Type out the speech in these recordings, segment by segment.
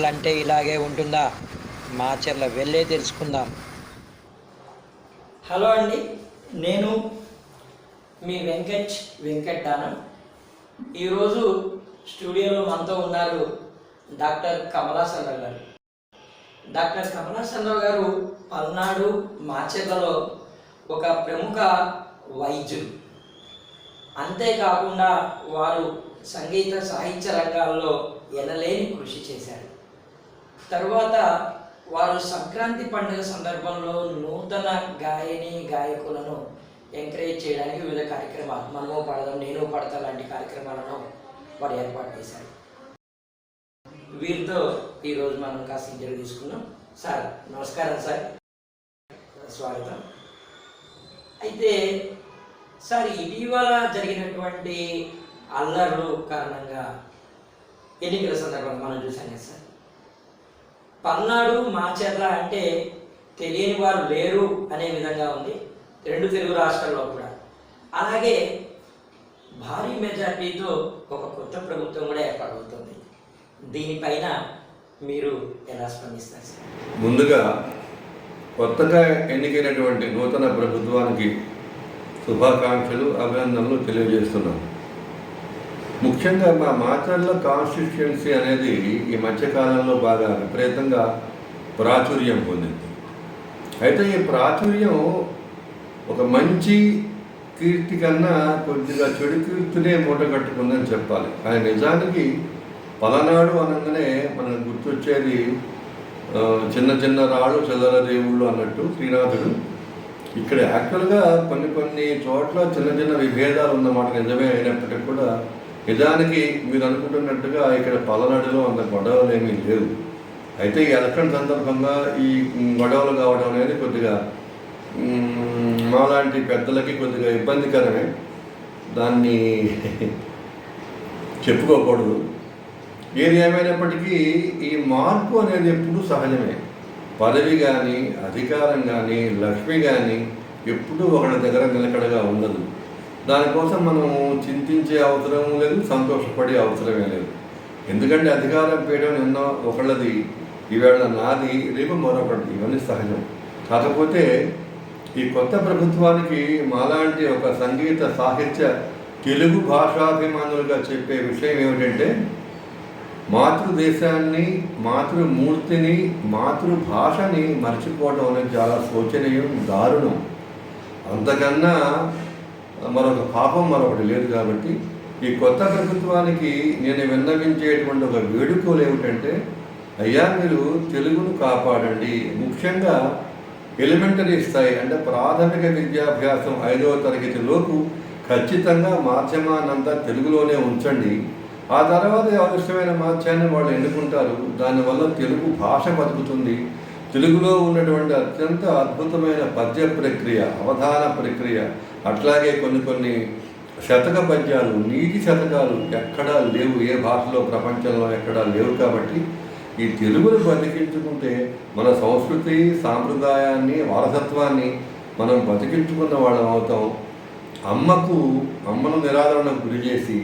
అంటే ఇలాగే ఉంటుందా? మాచర్ల వెళ్ళే తెలుసుకుందాం. హలో అండి, నేను మీ వెంకట్టానం. ఈరోజు స్టూడియోలో మనతో ఉన్నారు డాక్టర్ కమలాసనరావు గారు. డాక్టర్ కమలాసనరావు గారు పల్నాడు మాచర్లలో ఒక ప్రముఖ వైద్యులు. అంతేకాకుండా వారు సంగీత సాహిత్య రంగాల్లో ఎనలేని కృషి చేశారు. తరువాత వారు సంక్రాంతి పండుగ సందర్భంలో నూతన గాయకులను ఎంకరేజ్ చేయడానికి వివిధ కార్యక్రమాలు, మనము పడదాం నేను పడతా లాంటి కార్యక్రమాలను వారు ఏర్పాటు చేశారు. వీరితో ఈరోజు మనం కాస్త ఇంటర్వ్యూ తీసుకున్నాం. సార్ నమస్కారం. సార్ స్వాగతం. అయితే సార్, ఇటీవల జరిగినటువంటి అల్లర్లు కారణంగా ఎన్నికల సందర్భంగా మనం చూసాం కదా సార్, పల్నాడు మాచర్ల అంటే తెలియని వారు లేరు అనే విధంగా ఉంది రెండు తెలుగు రాష్ట్రాల్లో కూడా. అలాగే భారీ మెజార్టీతో ఒక కొత్త ప్రభుత్వం కూడా ఏర్పాటవుతుంది. దీనిపైన మీరు ఎలా స్పందిస్తారు సార్? ముందుగా కొత్తగా ఎన్నికైనటువంటి నూతన ప్రభుత్వానికి శుభాకాంక్షలు, అభినందనలు తెలియజేస్తున్నాం. ముఖ్యంగా మా మాచర్ల కాన్స్టిట్యుయెన్సీ అనేది ఈ మధ్యకాలంలో బాగా విపరీతంగా ప్రాచుర్యం పొందింది. అయితే ఈ ప్రాచుర్యం ఒక మంచి కీర్తి కన్నా కొద్దిగా చెడు కీర్తినే మూట కట్టుకుందని చెప్పాలి. కానీ నిజానికి పలనాడు అనగానే మనకు గుర్తొచ్చేది చిన్న చిన్న రాళ్ళు చిల్లర దేవుళ్ళు అన్నట్టు శ్రీనాథుడు. ఇక్కడ యాక్చువల్గా కొన్ని చోట్ల చిన్న చిన్న విభేదాలు ఉన్నమాట నిజమే అయినప్పటికీ కూడా నిజానికి మీరు అనుకుంటున్నట్టుగా ఇక్కడ పలనాడులో అంత గొడవలు ఏమీ లేవు. అయితే ఈ ఎలక్షన్ సందర్భంగా ఈ గొడవలు కావడం అనేది కొద్దిగా మాలాంటి పెద్దలకి కొద్దిగా ఇబ్బందికరమే. దాన్ని చెప్పుకోకూడదు. ఏది ఏమైనప్పటికీ ఈ మార్పు అనేది ఎప్పుడూ సహజమే. పదవి కానీ అధికారం కానీ లక్ష్మి కానీ ఎప్పుడూ ఒకరి దగ్గర నిలకడగా ఉండదు. దానికోసం మనం చింతించే అవసరం లేదు, సంతోషపడే అవసరమే లేదు. ఎందుకంటే అధికారం పీయడం నిన్న ఒకళ్ళది, ఈవేళ నాది, రేపు మరొకటి, ఇవన్నీ సహజం. కాకపోతే ఈ కొత్త ప్రభుత్వానికి మాలాంటి ఒక సంగీత సాహిత్య తెలుగు భాషాభిమానులుగా చెప్పే విషయం ఏమిటంటే, మాతృదేశాన్ని, మాతృమూర్తిని, మాతృభాషని మర్చిపోవడం అనేది చాలా శోచనీయం, దారుణం. అంతకన్నా మరొక పాపం మరొకటి లేదు. కాబట్టి ఈ కొత్త ప్రభుత్వానికి నేను విన్నవించేటువంటి ఒక వేడుకలు ఏమిటంటే, అయ్యా మీరు తెలుగును కాపాడండి. ముఖ్యంగా ఎలిమెంటరీ స్థాయి అంటే ప్రాథమిక విద్యాభ్యాసం 5వ తరగతిలోపు ఖచ్చితంగా మాధ్యమాన్నంతా తెలుగులోనే ఉంచండి. ఆ తర్వాత ఎవరి ఇష్టమైన మాధ్యాన్ని వాళ్ళు ఎన్నుకుంటారు. దానివల్ల తెలుగు భాష బతుకుతుంది. తెలుగులో ఉన్నటువంటి అత్యంత అద్భుతమైన పద్య ప్రక్రియ, అవధాన ప్రక్రియ, అట్లాగే కొన్ని శతక పద్యాలు, నీతి శతకాలు ఎక్కడా లేవు, ఏ భాషలో ప్రపంచంలో ఎక్కడా లేవు. కాబట్టి ఈ తెలుగును బతికించుకుంటే మన సంస్కృతి, సాంప్రదాయాన్ని, వారసత్వాన్ని మనం బతికించుకున్న వాళ్ళం అవుతాం. అమ్మను నిరాదరణకు గురి చేసి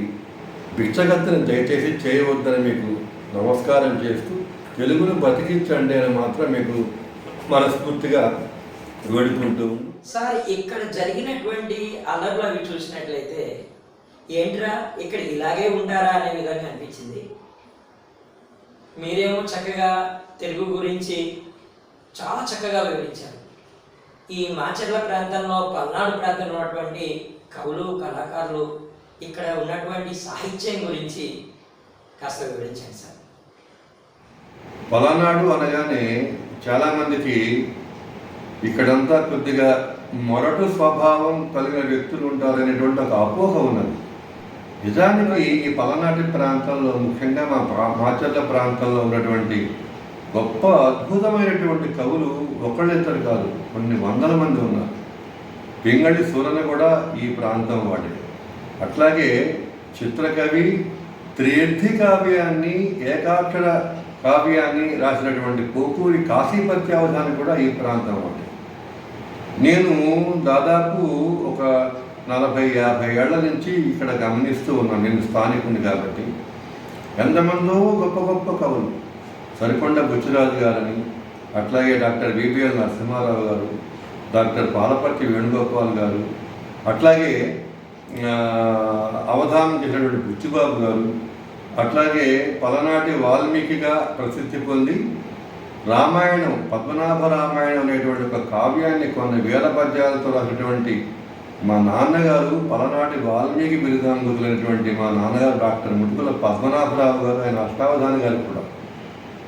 భిక్షగత్తిని దయచేసి చేయవద్దని మీకు నమస్కారం చేస్తూ తెలుగును బతికించండి అని మాత్రం మీకు మనస్ఫూర్తిగా వేడుకుంటూ. సార్, ఇక్కడ జరిగినటువంటి అల్లర్లు అవి చూసినట్లయితే ఏంట్రా ఇక్కడ ఇలాగే ఉంటారా అనే విధంగా అనిపించింది. మీరేమో చక్కగా తెలుగు గురించి చాలా చక్కగా వివరించారు. ఈ మాచర్ల ప్రాంతంలో, పల్నాడు ప్రాంతంలో ఉన్నటువంటి కవులు, కళాకారులు, ఇక్కడ ఉన్నటువంటి సాహిత్యం గురించి కాస్త వివరించండి సార్. పలనాడు అనగానే చాలామందికి ఇక్కడంతా కొద్దిగా మొరటు స్వభావం కలిగిన వ్యక్తులు ఉంటారనేటువంటి ఒక అపోహ ఉన్నది. నిజానికి ఈ పలనాటి ప్రాంతంలో, ముఖ్యంగా మా మాచర్ల ప్రాంతంలో ఉన్నటువంటి గొప్ప అద్భుతమైనటువంటి కవులు ఒకళ్ళిద్దరు కాదు, కొన్ని వందల మంది ఉన్నారు. పింగళి సూరన కూడా ఈ ప్రాంతం వాడే. అట్లాగే చిత్రకవి, త్రిర్థి కావ్యాన్ని, ఏకాక్షర కావ్యాన్ని రాసినటువంటి పోకూరి కాశీపత్యావధాని కూడా ఈ ప్రాంతం వాడే. నేను దాదాపు ఒక 40-50 ఏళ్ల నుంచి ఇక్కడ గమనిస్తూ ఉన్నాను. నేను స్థానికుని కాబట్టి ఎంతమందో గొప్ప గొప్ప కవులు సరికొండ బుచ్చిరాజు గారని, అట్లాగే డాక్టర్ బిబిఎల్ నరసింహారావు గారు, డాక్టర్ పాలపర్తి వేణుగోపాల్ గారు, అట్లాగే అవధానం చేసినటువంటి బుచ్చిబాబు గారు, అట్లాగే పలనాటి వాల్మీకిగా ప్రసిద్ధి పొంది రామాయణం, పద్మనాభ రామాయణం అనేటువంటి ఒక కావ్యాన్ని కొన్ని వేల పద్యాలతో రాసినటువంటి మా నాన్నగారు, పలనాటి వాల్మీకి బిరుదాంగులైనటువంటి మా నాన్నగారు డాక్టర్ ముటుకుల పద్మనాభరావు గారు, ఆయన అష్టావధాని గారు కూడా.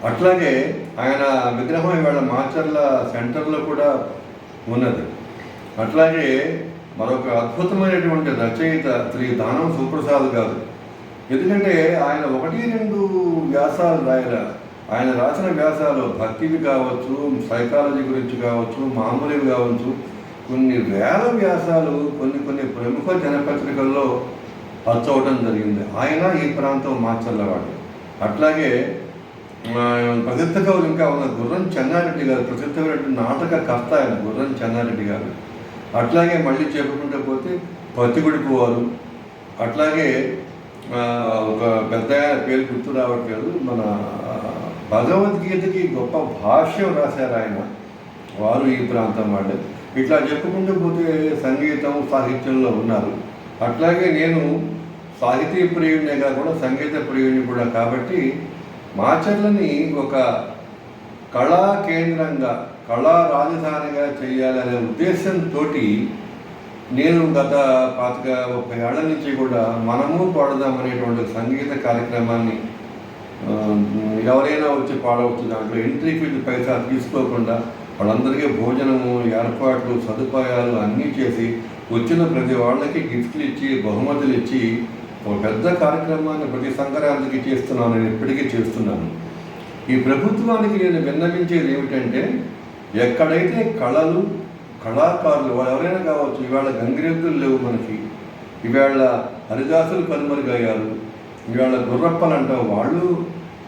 అట్లాగే ఆయన విగ్రహం ఇవాళ మాచర్ల సెంటర్లో కూడా ఉన్నది. అట్లాగే మరొక అద్భుతమైనటువంటి రచయిత శ్రీ దానం సుప్రసాద్ గారు. ఎందుకంటే ఆయన 1-2 వ్యాసాలు రాయరా, ఆయన రాసిన వ్యాసాలు భక్తివి కావచ్చు, సైకాలజీ గురించి కావచ్చు, మామూలువి కావచ్చు, కొన్ని వేల వ్యాసాలు కొన్ని ప్రముఖ జనపత్రికల్లో అచ్చవటం జరిగింది. ఆయన ఈ ప్రాంతం మాచర్లవాడు. అట్లాగే ప్రసిద్ధ కవులు ఇంకా ఉన్న గుర్రం చెన్నారెడ్డి గారు, ప్రసిద్ధమైనటువంటి నాటకకర్త ఆయన గుర్రం చెన్నారెడ్డి గారు. అట్లాగే మళ్ళీ చెప్పుకుంటూ పోతే పత్తిగుడిపు వారు. అట్లాగే ఒక పెద్ద పేరు గుర్తు రావట్లేదు, మన భగవద్గీతకి గొప్ప భాష్యం రాశారు ఆయన, వారు ఈ ప్రాంతం వాళ్ళే. ఇట్లా చెప్పుకుంటూ పోతే సంగీతం సాహిత్యంలో ఉన్నారు. అట్లాగే నేను సాహితీ ప్రియుడినే కాకుండా సంగీత ప్రియుడిని కూడా. కాబట్టి మాచర్లని ఒక కళా కేంద్రంగా, కళా రాజధానిగా చేయాలనే ఉద్దేశంతో నేను గత 25-30 ఏళ్ల నుంచి కూడా మనము పాడదామనేటువంటి సంగీత కార్యక్రమాన్ని, ఎవరైనా వచ్చి పాడవచ్చు, దాంట్లో ఎంట్రీ ఫీజు పైసా తీసుకోకుండా వాళ్ళందరికీ భోజనము, ఏర్పాట్లు, సదుపాయాలు అన్నీ చేసి వచ్చిన ప్రతి వాళ్ళకి గిఫ్ట్లు ఇచ్చి, బహుమతులు ఇచ్చి ఒక పెద్ద కార్యక్రమాన్ని ప్రతి సంక్రాంతికి చేస్తున్నాను, నేను ఇప్పటికీ చేస్తున్నాను. ఈ ప్రభుత్వానికి నేను విన్నవించేది ఏమిటంటే, ఎక్కడైతే కళలు, కళాకారులు వాళ్ళు ఎవరైనా కావచ్చు, ఇవాళ గంగిరెద్దులు లేవు మనకి, ఇవాళ హరిదాసులు కనుమరుగయ్యారు, ఇవాళ గుర్రప్పలు అంటాం వాళ్ళు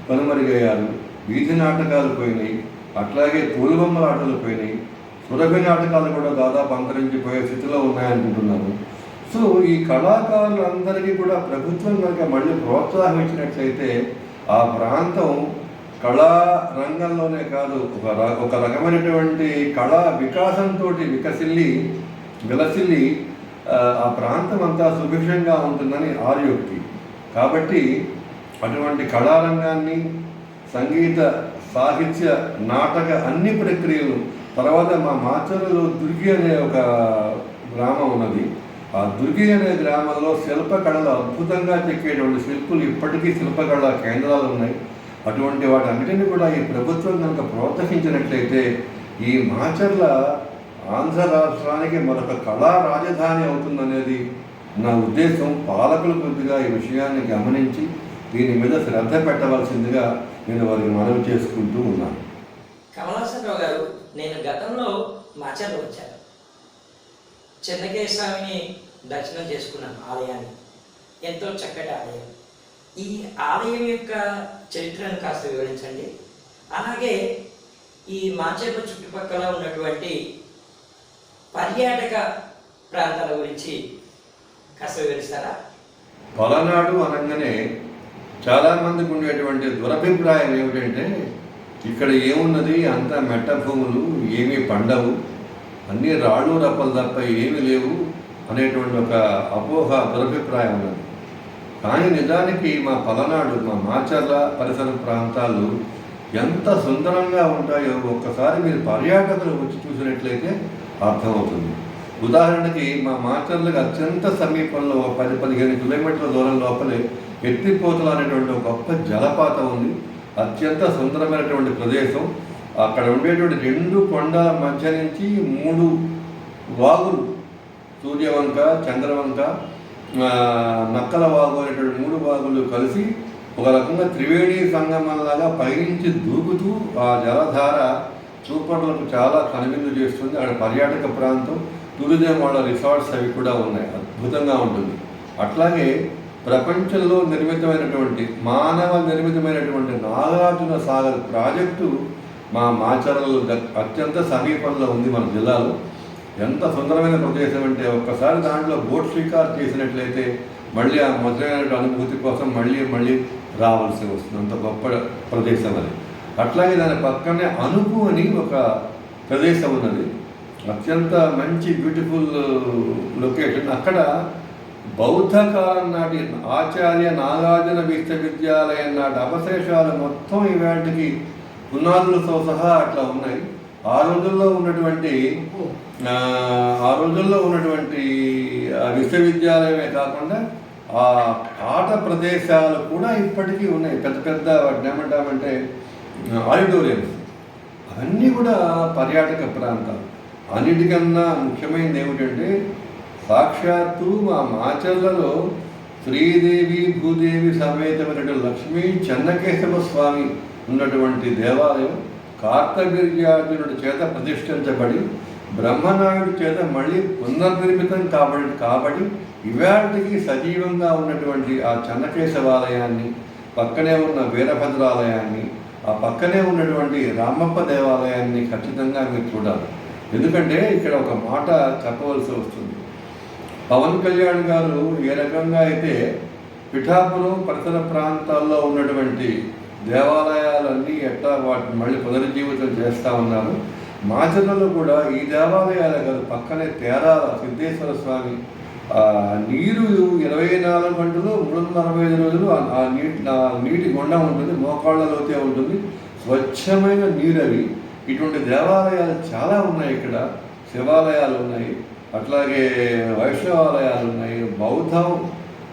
కనుమరుగయ్యారు, వీధి నాటకాలు పోయినాయి, అట్లాగే తోలుబొమ్మల ఆటలు పోయినాయి, సురభి నాటకాలు కూడా దాదాపు అంతరించిపోయే స్థితిలో ఉన్నాయనుకుంటున్నాను. సో ఈ కళాకారులందరికీ కూడా ప్రభుత్వం కనుక మళ్ళీ ప్రోత్సాహం ఇచ్చినట్లయితే ఆ ప్రాంతం కళా రంగంలోనే కాదు, ఒక రకమైనటువంటి కళా వికాసంతో విలసిల్లి ఆ ప్రాంతం అంతా సుభిక్షంగా ఉంటుందని ఆర్యోక్తి. కాబట్టి అటువంటి కళారంగాన్ని, సంగీత, సాహిత్య, నాటక అన్ని ప్రక్రియలు, తర్వాత మా మాచర్లలో దుర్గి అనే ఒక గ్రామం ఉన్నది. ఆ దుర్గి అనే గ్రామంలో శిల్పకళలు అద్భుతంగా చెక్కేటువంటి శిల్పులు ఇప్పటికీ శిల్పకళా కేంద్రాలు ఉన్నాయి. అటువంటి వాటన్నిటిని కూడా ఈ ప్రభుత్వం కనుక ప్రోత్సహించినట్లయితే ఈ మాచర్ల ఆంధ్ర రాష్ట్రానికి మరొక కళా రాజధాని అవుతుందనేది నా ఉద్దేశం. పాలకులు కొద్దిగా ఈ విషయాన్ని గమనించి దీని మీద శ్రద్ధ పెట్టవలసిందిగా నేను వారికి మనవి చేసుకుంటూ ఉన్నాను. కమలాసనరావు గారు, నేను గతంలో మాచర్ల వచ్చాను, చెన్నకేశ్వర స్వామిని దర్శనం చేసుకున్నాను, ఆలయాన్ని, ఎంతో చక్కటి ఆలయం. ఈ ఆలయం యొక్క చరిత్రను కాస్త వివరించండి. అలాగే ఈ మాచర్ల చుట్టుపక్కల ఉన్నటువంటి పర్యాటక ప్రాంతాల గురించి కాస్త వివరిస్తారా? పలనాడు అనగానే చాలామందికి ఉండేటువంటి దురభిప్రాయం ఏమిటంటే, ఇక్కడ ఏమున్నది, అంతా మెట్ట భూములు, ఏమీ పండవు, అన్నీ రాళ్ళు రప్పలు తప్ప ఏమీ లేవు అనేటువంటి ఒక అపోహ, దురభిప్రాయం ఉన్నది. కానీ నిజానికి మా పలనాడు, మా మాచర్ల పరిసర ప్రాంతాలు ఎంత సుందరంగా ఉంటాయో ఒక్కసారి మీరు పర్యాటకులు వచ్చి చూసినట్లయితే అర్థమవుతుంది. ఉదాహరణకి మా మాచర్లకు అత్యంత సమీపంలో 10-15 కిలోమీటర్ల దూరం లోపలే ఎత్తిపోతలు అనేటువంటి ఒక గొప్ప జలపాతం ఉంది. అత్యంత సుందరమైనటువంటి ప్రదేశం. అక్కడ ఉండేటువంటి 2 కొండల మధ్య నుంచి 3 వాగులు, సూర్యవంక, చంద్రవంక, నక్కల వాగు అనేటువంటి 3 వాగులు కలిసి ఒక రకంగా త్రివేణి సంగమంలాగా పైనుంచి దూకుతూ ఆ జలధార చూపర్లకు చాలా కనువిందు చేస్తుంది. అక్కడ పర్యాటక ప్రాంతం, టూరిజం వాళ్ళ రిసార్ట్స్ అవి కూడా ఉన్నాయి, అద్భుతంగా ఉంటుంది. అట్లాగే ప్రపంచంలో నిర్మితమైనటువంటి, మానవ నిర్మితమైనటువంటి నాగార్జున సాగర్ ప్రాజెక్టు మా మాచర్ల అత్యంత సమీపంలో ఉంది మన జిల్లాలో. ఎంత సుందరమైన ప్రదేశం అంటే, ఒక్కసారి దాంట్లో బోట్ షికార్ చేసినట్లయితే మళ్ళీ ఆ మధురైన అనుభూతి కోసం మళ్ళీ రావాల్సి వస్తుంది. అంత గొప్ప ప్రదేశం అది. అట్లాగే దాని పక్కనే అనుపు అని ఒక ప్రదేశం ఉన్నది. అత్యంత మంచి బ్యూటిఫుల్ లొకేషన్. అక్కడ బౌద్ధ కాలం నాటి ఆచార్య నాగార్జున విశ్వవిద్యాలయం నాటి అవశేషాలు మొత్తం ఇవాటికి పునాదులతో సహా అట్లా ఉన్నాయి. ఆ రోజుల్లో ఉన్నటువంటి విశ్వవిద్యాలయమే కాకుండా ఆ ఆట ప్రదేశాలు కూడా ఇప్పటికీ ఉన్నాయి. పెద్ద పెద్ద వాటిని ఏమంటామంటే ఆడిటోరియంస్, అవన్నీ కూడా పర్యాటక ప్రాంతాలు. అన్నిటికన్నా ముఖ్యమైనది ఏమిటంటే సాక్షాత్తు మా మాచర్లలో శ్రీదేవి భూదేవి సమేతమైన లక్ష్మీ చెన్నకేశవ స్వామి ఉన్నటువంటి దేవాలయం కార్తవీర్యార్జునుడి చేత ప్రతిష్ఠించబడి బ్రహ్మనాయుడి చేత మళ్ళీ పునర్నిర్మితం కాబట్టి ఇవాటికి సజీవంగా ఉన్నటువంటి ఆ చెన్నకేశవాలయాన్ని, పక్కనే ఉన్న వీరభద్రాలయాన్ని, ఆ పక్కనే ఉన్నటువంటి రామప్ప దేవాలయాన్ని ఖచ్చితంగా మీరు చూడాలి. ఎందుకంటే ఇక్కడ ఒక మాట చెప్పవలసి వస్తుంది. పవన్ కళ్యాణ్ గారు ఏ రకంగా అయితే పిఠాపురం పరిసర ప్రాంతాల్లో ఉన్నటువంటి దేవాలయాలన్నీ ఎట్లా వాటిని మళ్ళీ పునరుజ్జీవితం చేస్తూ ఉన్నారు, మాచర్లలో కూడా ఈ దేవాలయాలే కాదు, పక్కనే తేరాల సిద్ధేశ్వర స్వామి నీరు 24 గంటలు 365 రోజులు ఆ నీటి గుండ ఉంటుంది, మోకాళ్ళ లోతే ఉంటుంది, స్వచ్ఛమైన నీరు అవి. ఇటువంటి దేవాలయాలు చాలా ఉన్నాయి. ఇక్కడ శివాలయాలు ఉన్నాయి, అట్లాగే వైష్ణవాలయాలు ఉన్నాయి, బౌద్ధం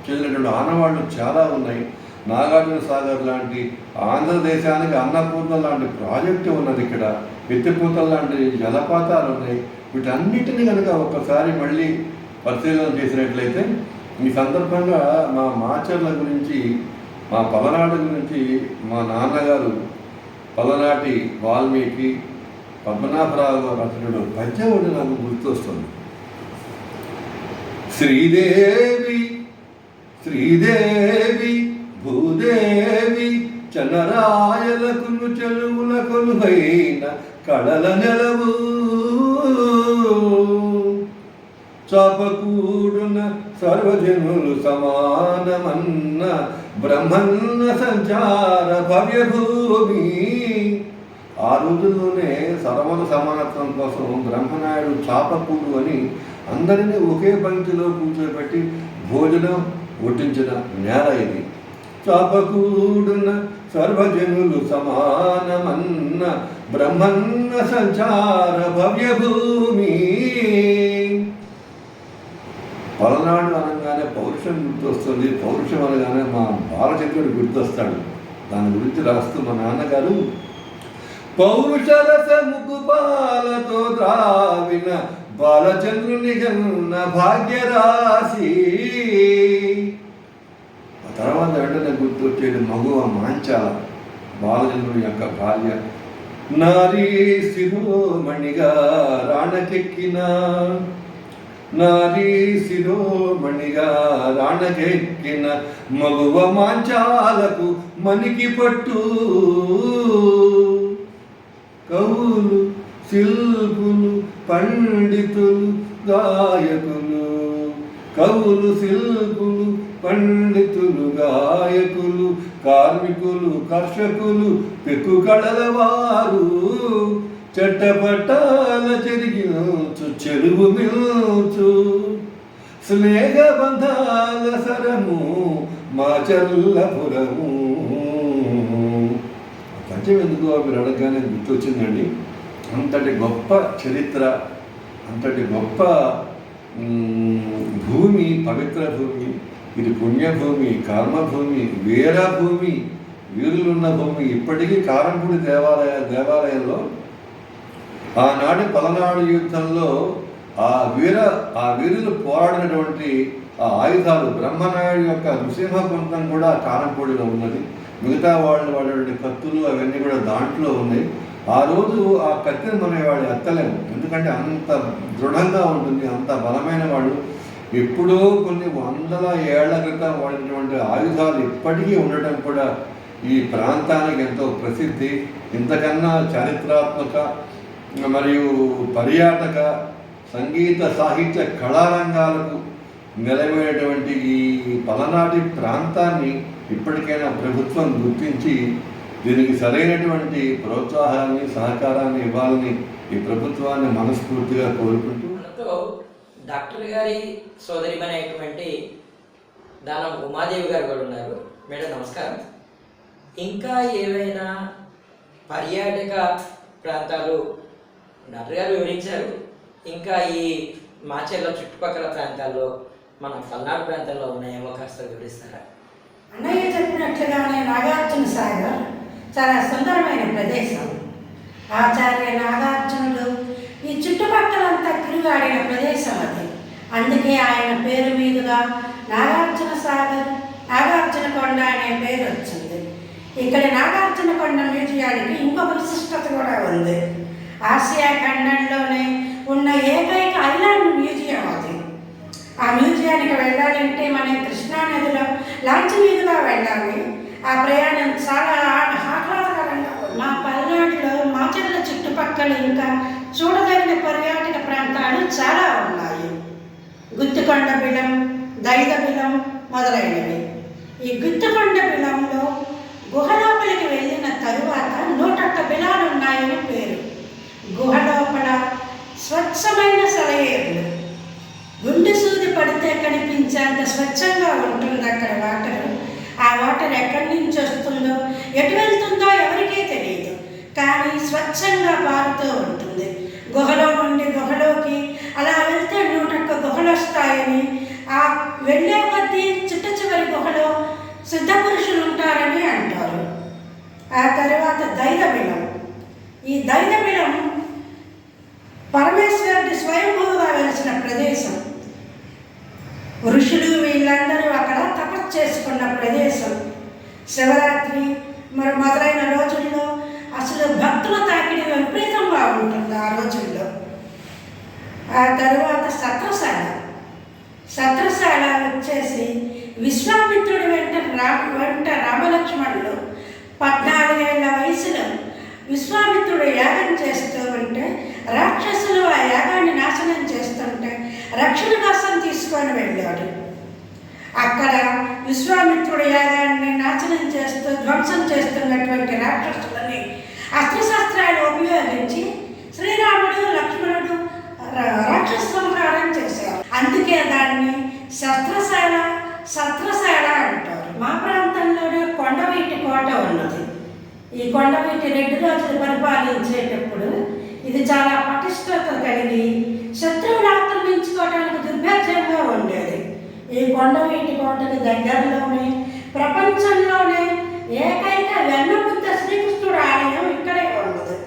చెందినటువంటి ఆనవాళ్ళు చాలా ఉన్నాయి. నాగార్జున సాగర్ లాంటి ఆంధ్రదేశానికి అన్నపూర్ణ లాంటి ప్రాజెక్టు ఉన్నది. ఇక్కడ ఎత్తిపోతల లాంటి జలపాతాలు ఉన్నాయి. వీటన్నిటిని కనుక ఒక్కసారి మళ్ళీ పరిశీలన చేసినట్లయితే ఈ సందర్భంగా మా మాచర్ల గురించి, మా పలనాడు గురించి మా నాన్నగారు పలనాటి వాల్మీకి పద్మనాభరావు గారు అతడు పద్యం ఒకటి నాకు గుర్తొస్తుంది. శ్రీదేవి శ్రీదేవి భూదేవి చనరాయలకును చెలువులకును అయిన కళల నెలవు చాపకూడున సర్వజనులు సమానమన్న బ్రహ్మన్న సంచార భవ్యభూమి. ఆ రోజుల్లోనే సర్వల సమానత్వం కోసం బ్రహ్మనాయుడు చాపకూడు అని అందరినీ ఒకే పంక్తిలో కూర్చోబెట్టి భోజనం వడ్డించిన నేల ఇది. చాపకూడున సర్వజనులు సమానమన్న బ్రహ్మన్న సంచార భవ్యభూమి. పలనాడు అనగానే పౌరుషం గుర్తొస్తుంది. పౌరుషం అనగానే మా బాలచంద్రుడు గుర్తొస్తాడు. దాని గురించి రాస్తూ మా నాన్నగారు పౌరుషరస ముకుపాలతో ద్రావిన బాలచంద్రుని గన్న భాగ్యరాశి. ఆ తర్వాత వెంటనే గుర్తొచ్చేది మగువ మాంచాల, బాలచంద్రుని యొక్క భార్య. నారీ శిరోమణిగా రాణకెక్కిన, నారీ శిరోమణిగా రాణకెక్కిన మగువ మాంచాలకు మనికి పట్టు. కవులు శిల్పులు పండితులు గాయకులు, కవులు శిల్పులు పండితులు గాయకులు కార్మికులు కర్షకులు పెక్కు కళల వారు చెట్టపట్టాల చెరిగినచు చెరువు మిల్చు స్నేహబంధాల సరము మాచర్లపురము. పద్యం ఎందుకు మీరు అడగగానే గుర్తొచ్చిందండి. అంతటి గొప్ప చరిత్ర, అంతటి గొప్ప భూమి, పవిత్ర భూమి ఇది. పుణ్యభూమి, కర్మభూమి, వీరభూమి, వీరులున్న భూమి. ఇప్పటికీ కారంపూడి దేవాలయంలో ఆనాటి పలనాడు యుద్ధంలో ఆ వీరులు పోరాడినటువంటి ఆ ఆయుధాలు, బ్రహ్మనాయుడు యొక్క నృసింహకుంఠం కూడా కారంపూడిలో ఉన్నది. మిగతా వాళ్ళు వాడే కత్తులు అవన్నీ కూడా దాంట్లో ఉన్నాయి. ఆ రోజు ఆ కత్తిని మనం వాడు ఎత్తలేము, ఎందుకంటే అంత దృఢంగా ఉంటుంది, అంత బలమైన వాడు. ఎప్పుడో కొన్ని వందల ఏళ్ల క్రితం వాడినటువంటి ఆయుధాలు ఇప్పటికీ ఉండటం కూడా ఈ ప్రాంతానికి ఎంతో ప్రసిద్ధి. ఇంతకన్నా చారిత్రాత్మక మరియు పర్యాటక సంగీత సాహిత్య కళారంగాలకు నిలబడినటువంటి ఈ పలనాటి ప్రాంతాన్ని ఇప్పటికైనా ప్రభుత్వం గుర్తించి దీనికి సరైనటువంటి ప్రోత్సాహాన్ని సహకారాన్ని ఇవ్వాలని ఈ ప్రభుత్వాన్ని మనస్ఫూర్తిగా కోరుకుంటూ మనతో డాక్టర్ గారి సోదరిమనేటువంటి దానం ఉమాదేవి గారు కూడా ఉన్నారు. మేడం నమస్కారం. ఇంకా ఏవైనా పర్యాటక ప్రాంతాలు డాక్టర్ గారు వివరించారు, ఇంకా ఈ మాచర్ల చుట్టుపక్కల ప్రాంతాల్లో మన పల్నాడు ప్రాంతాల్లో ఉన్నాయేమో కాస్త వివరిస్తారా? అన్నయ్య చెప్పినట్లుగానే నాగార్జున సాగర్ చాలా సుందరమైన ప్రదేశం. ఆచార్య నాగార్జునుడు ఈ చుట్టుపక్కలంతా తిరుగాడిన ప్రదేశం అది. అందుకే ఆయన పేరు మీదుగా నాగార్జున సాగర్, నాగార్జున కొండ అనే పేరు వచ్చింది. ఇక్కడ నాగార్జున కొండ మ్యూజియానికి ఇంకొక విశిష్టత కూడా ఉంది. ఆసియా ఖండంలోనే ఉన్న ఏకైక ఐలాండ్ మ్యూజియం అది. ఆ మ్యూజియానికి వెళ్ళాలంటే మనం కృష్ణానదిలో లాంచ్ మీదుగా వెళ్ళాలి. ఆ ప్రయాణం చాలా ఆహ్లాదకరంగా ఉంది. మా పల్నాడులో మాచర్ల చుట్టుపక్కల ఇంకా చూడదగిన పర్యాటక ప్రాంతాలు చాలా ఉన్నాయి. గుత్తికొండ బిలం, దైద బిలం మొదలైనవి. ఈ గుత్తికొండ బిలంలో గుహలోపలికి వెళ్ళిన తరువాత 101 బిలాలు ఉన్నాయని పేరు. గుహ లోపల స్వచ్ఛమైన సెలయేర్లు, గుండె సూది పడితే కనిపించేంత స్వచ్ఛంగా ఉంటుంది అక్కడ వాటర్. ఆ వాటర్ ఎక్కడి నుంచి వస్తుందో, ఎటు వెళ్తుందో ఎవరికీ తెలియదు, కానీ స్వచ్ఛంగా పారుతూ ఉంటుంది. గుహలో నుండి గుహలోకి అలా వెళ్తే 101 గుహలు వస్తాయని, ఆ వెళ్ళే కొద్దీ చిట్ట చివరి గుహలో సిద్ధపురుషులు ఉంటారని అంటారు. ఆ తర్వాత దైదబిలం. ఈ దైదబిలం పరమేశ్వరుడి స్వయంభూగా వెలిసిన ప్రదేశం. ఋషులు వీళ్ళందరూ అక్కడ తపస్సు చేసుకున్న ప్రదేశం. శివరాత్రి మొదలైన రోజుల్లో అసలు భక్తుల తాకిడి విపరీతంగా ఉంటుంది ఆ రోజుల్లో. ఆ తర్వాత సత్రశాల వచ్చేసి విశ్వామిత్రుడి వెంట రామలక్ష్మణులు 14 ఏళ్ల వయసులో విశ్వామిత్రుడు యాగం చేస్తూ ఉంటే రాక్షసులు ఆ యాగాన్ని నాశనం చేస్తుంటే రక్షణ కోసం తీసుకొని వెళ్ళాడు. అక్కడ విశ్వామిత్రుడు యాగాన్ని నాశనం చేస్తూ ధ్వంసం చేస్తున్నటువంటి రాక్షసులని అస్త్రశస్త్రాలు ఉపయోగించి శ్రీరాముడు లక్ష్మణుడు రాక్షస సంహారం చేశారు. అందుకే దాన్ని సత్రశాల అంటారు. మా ప్రాంతంలోనే కొండవీటి కోట ఉన్నది. ఈ కొండవీటి 2 రోజులు పరిపాలించేటప్పుడు ఇది చాలా పటిష్టత కలిగి శత్రువులు ఆక్రమించుకోవడానికి దుర్భేద్యంగా ఉండేది. ఈ కొండవీటి కోటకు దగ్గరలోనే ప్రపంచంలోనే ఏకైక వెన్నబుద్ధ శ్రీకృష్ణుడు ఆలయం ఇక్కడే ఉన్నది.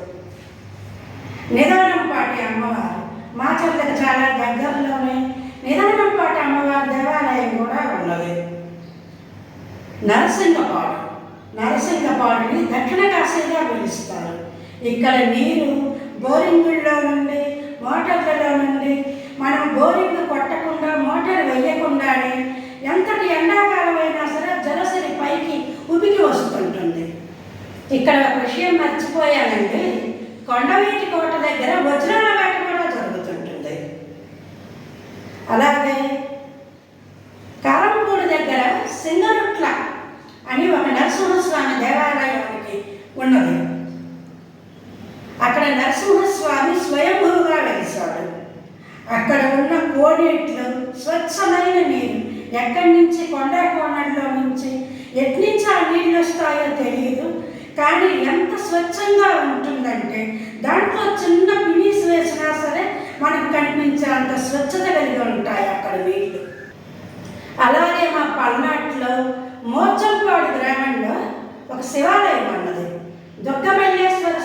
నిదానంపాటి అమ్మవారు మాచర్లకు చాలా దగ్గరలోనే నిదానంపాటి అమ్మవారి దేవాలయం కూడా ఉన్నది. నరసింగపాడుని దక్షిణ కాశీగా పిలుస్తారు. ఇక్కడ నీరు బోరింగుల్లో నుండి మోటార్లలో నుండి మనం బోరింగ్ కొట్టకుండా మోటార్ వేయకుండానే ఎంతటి ఎండాకాలం అయినా సరే జలసరి పైకి ఉబికి వస్తుంటుంది. ఇక్కడ ఒక విషయం మర్చిపోయానండి, కొండవీటి కోట దగ్గర వజ్రాల వేట కూడా జరుగుతుంటుంది. అలాగే కారంపూడి దగ్గర సింగరుట్ల అని ఒక నరసింహస్వామి దేవాలయానికి ఉన్నది. అక్కడ నరసింహస్వామి స్వయంభూగా వెలిశాడు. అక్కడ ఉన్న కోనేట్లు స్వచ్ఛమైన నీరు ఎక్కడి నుంచి కొండ కోణంలో నుంచి ఎట్నుంచి ఆ నీళ్ళు వస్తాయో తెలియదు, కానీ ఎంత స్వచ్ఛంగా ఉంటుందంటే దాంట్లో చిన్న పినీస్ వేసినా సరే మనకు కనిపించే అంత స్వచ్ఛత కలిగి ఉంటాయి అక్కడ నీళ్ళు. అలాగే మా పల్నాడులో మోర్చంపాడు గ్రామంలో ఒక శివాలయం ఉన్నది. బుక్కమల్లేశ్వర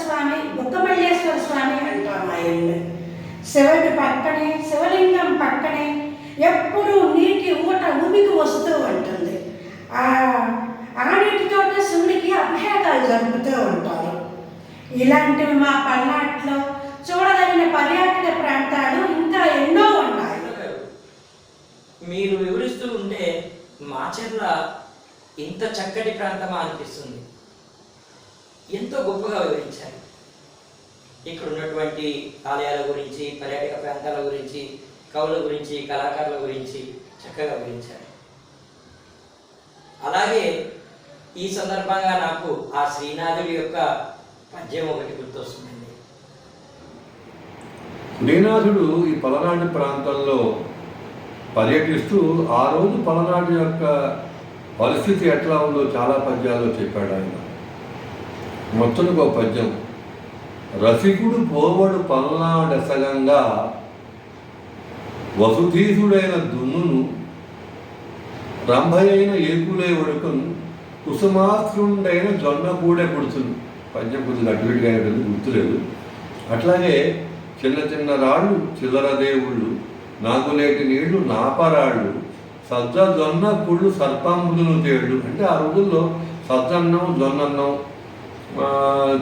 స్వామి అంటాం ఆయన్ని. శివుడి పక్కనే, శివలింగం పక్కనే ఎప్పుడూ నీటి ఊట ఉబికి వస్తూ ఉంటుంది. ఆ నీటితోటే శివుడికి అభిషేకాలు జరుపుతూ ఉంటారు. ఇలాంటివి మా పల్నాడులో చూడదగిన పర్యాటక ప్రాంతాలు ఇంకా ఎన్నో ఉన్నాయి. మీరు వివరిస్తూ ఉంటే మాచర్ల ఇంత చక్కటి ప్రాంతమా అనిపిస్తుంది. ఎంతో గొప్పగా వివరించారు. ఇక్కడ ఉన్నటువంటి ఆలయాల గురించి, పర్యాటక ప్రాంతాల గురించి, కవుల గురించి, కళాకారుల గురించి చక్కగా వివరించారు. అలాగే ఈ సందర్భంగా నాకు ఆ శ్రీనాథుడి యొక్క పద్యం ఒకటి గుర్తొస్తుందండి. శ్రీనాథుడు ఈ పలనాటి ప్రాంతంలో పర్యటిస్తూ ఆ రోజు పలనాటి యొక్క పరిస్థితి ఎట్లా ఉందో చాలా పద్యాల్లో చెప్పాడు ఆయన. మొత్తానికి ఒక పద్యం: రసికుడు పోవడు పల్నాడెసగంగా వసుధీసుడైన దున్నును రంభయైన ఏకులే వడుకును కుసుమాస్త్రుండైన జొన్న కూడే పుడుతును. పద్యం కొద్దిగా అటు ఇటుగా గుర్తులేదు. అట్లాగే చిన్న చిన్న రాళ్ళు చిల్లర దేవుళ్ళు, నాగులేటి నీళ్లు నాపరాళ్ళు, సజ్జ జొన్న కుళ్ళు సర్పంబులను తేళ్ళు. అంటే ఆ రోజుల్లో సజ్జన్నం జొన్నన్నం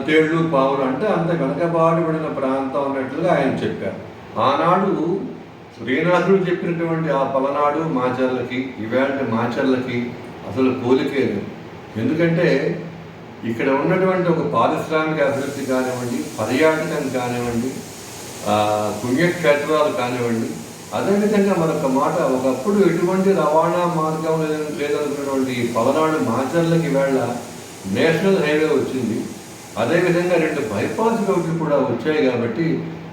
తేళ్ళు పావులు అంటే అంత వెనకబాటుపడిన ప్రాంతం అన్నట్లుగా ఆయన చెప్పారు. ఆనాడు శ్రీనాథుడు చెప్పినటువంటి ఆ పలనాడు మాచర్లకి ఇవాళ మాచర్లకి అసలు పోలికే లేదు. ఎందుకంటే ఇక్కడ ఉన్నటువంటి ఒక పారిశ్రామిక అభివృద్ధి కానివ్వండి, పర్యాటకం కానివ్వండి, పుణ్యక్షేత్రాలు కానివ్వండి, అదేవిధంగా మరొక మాట, ఒకప్పుడు ఎటువంటి రవాణా మార్గం లేదనుకున్నటువంటి ఈ పలనాడు మాచర్లకి వేళ నేషనల్ హైవే వచ్చింది. అదేవిధంగా 2 బైపాస్ రోడ్లు కూడా వచ్చాయి. కాబట్టి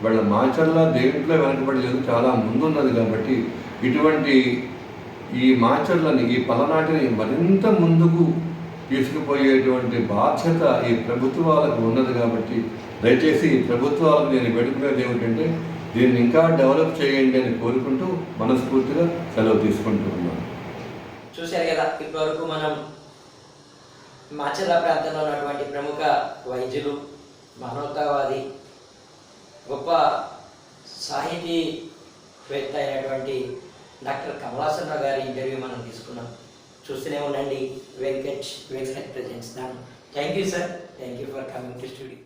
వాళ్ళ మాచర్ల దేంట్లో వెనకబడలేదు, చాలా ముందున్నది. కాబట్టి ఇటువంటి ఈ మాచర్లని, ఈ పలనాటిని మరింత ముందుకు తీసుకుపోయేటువంటి బాధ్యత ఈ ప్రభుత్వాలకు ఉన్నది. కాబట్టి దయచేసి ఈ ప్రభుత్వాలకు నేను వేడుకునేది ఏమిటంటే దీన్ని ఇంకా డెవలప్ చేయండి అని కోరుకుంటూ మనస్ఫూర్తిగా సెలవు తీసుకుంటూ ఉన్నాను. చూశారు కదా, ఇప్పటివరకు మనం మాచర్ల ప్రాంతంలో ఉన్నటువంటి ప్రముఖ వైద్యులు, మానవతావాది, గొప్ప సాహితీవేత్త అయినటువంటి డాక్టర్ కమలాసనరావు గారి ఇంటర్వ్యూ మనం తీసుకున్నాం. చూస్తూనే ఉండండి Venkat presents. Thank you sir, thank you for coming to studio.